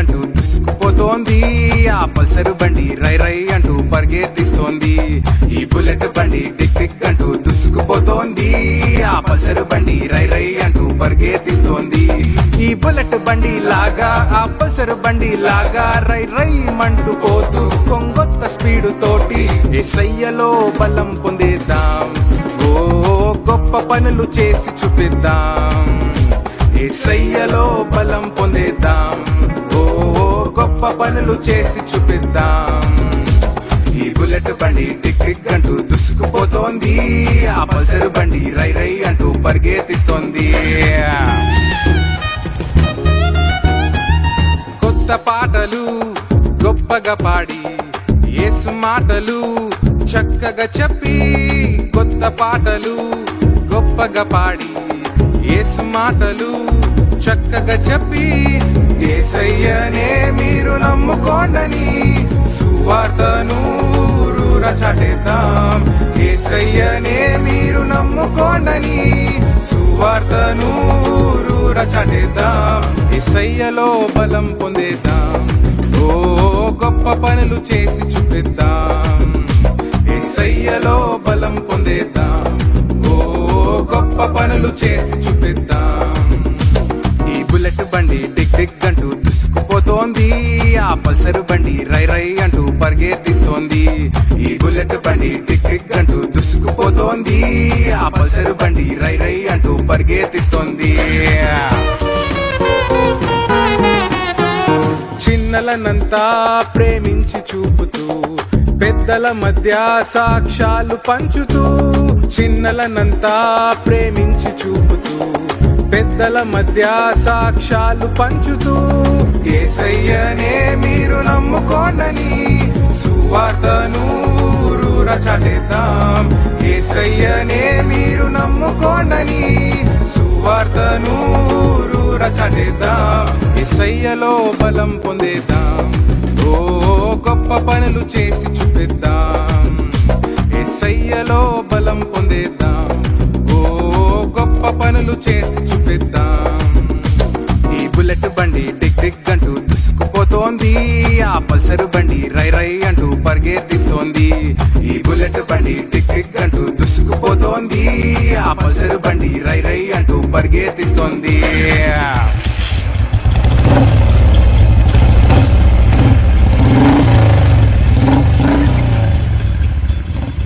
అంటూ దుసుకుపోతోంది. ఆ పల్సరు బండి రై రై అంటూ పరిగెత్తిస్తోంది. ఈ బుల్లెట్ బండి టిక్ టిక్ అంటూ దుసుకుపోతోంది. ఆ పల్సరు బండి రై రై అంటూ పరిగెత్తిస్తోంది. ఈ బుల్లెట్ బండి లాగా ఆ పల్సరు బండి లాగా రై రై మంటూ పోతూ కొంగొత్త స్పీడు తోటి ఎస్ఐలో బలం పొందేద్దాం. ఓ గొప్ప పనులు చేసి చూపిద్దాం. ఎస్ఐలో బలం పొందేద్దాం. ఓ గొప్ప పనులు చేసి చూపిద్దాం. ఈ బుల్లెట్ బండి టిక్ టిక్ అంటూ దుసుకుపోతోంది. ఆ పల్సరు బండి రై రై అంటూ పరిగెత్తిస్తోంది. కొత్త పాటలు గొప్పగా పాడి యేసు మాటలు చక్కగా చెప్పి, కొత్త పాటలు గొప్పగా పాడి యేసు మాటలు చక్కగా చెప్పి, యేసయ్యనే మీరు నమ్ముకోండని సువార్తను ఊరూరా చాటేద్దాం. యేసయ్యనే మీరు నమ్ముకోండని సువార్తను ఊరూరా చాటేద్దాం. యేసయ్యలో బలం పొందేద్దాం. ఓ గొప్ప పనులు చేసి చూపిద్దాం. యేసయ్యలో బలం పొందేద్దాం. ఓ గొప్ప పనులు చేసి చూపిద్దాం. ఈ బుల్లెట్ బండి టిక్ టిక్ అంటూ దుసుకుపోతోంది. ఆ పల్సరు బండి రై రై అంటూ పరిగెత్తిస్తోంది. ఈ బుల్లెట్ బండి టిక్ టిక్ అంటూ దుసుకుపోతోంది. ఆ పల్సరు బండి రై రై అంటూ పరిగెత్తిస్తోంది. చిన్నలనంతా ప్రేమించి చూపుతూ పెద్దల మధ్య సాక్ష్యాలు పంచుతూ, చిన్నలనంతా ప్రేమించి చూపుతూ పెద్దల మధ్య సాక్ష్యాలు పంచుతూ, యేసయ్యనే మీరు నమ్ముకోండని సువార్తను ఊరూరా చాటేద్దాం. యేసయ్యనే మీరు నమ్ముకోండని సువార్తను ఊరూరా చాటేద్దాం. యేసయ్యలో బలం పొందేద్దాం. ఓ గొప్ప పనులు చేసి చూపిద్దాం. యేసయ్యలో బలం పొందేద్దాం. ఓ గొప్ప పనులు చేసి చూపిద్దాం. ఈ బుల్లెట్ బండి టిక్ టిక్ అంటూ దుసుకుపోతోంది. ఆ పల్సరు బండి రై రై అంటూ పరిగెత్తిస్తోంది. ఈ బుల్లెట్ బండి టిక్ టిక్ అంటూ దుసుకుపోతోంది. ఆ పల్సరు బండి రై రై అంటూ పరిగెత్తిస్తోంది.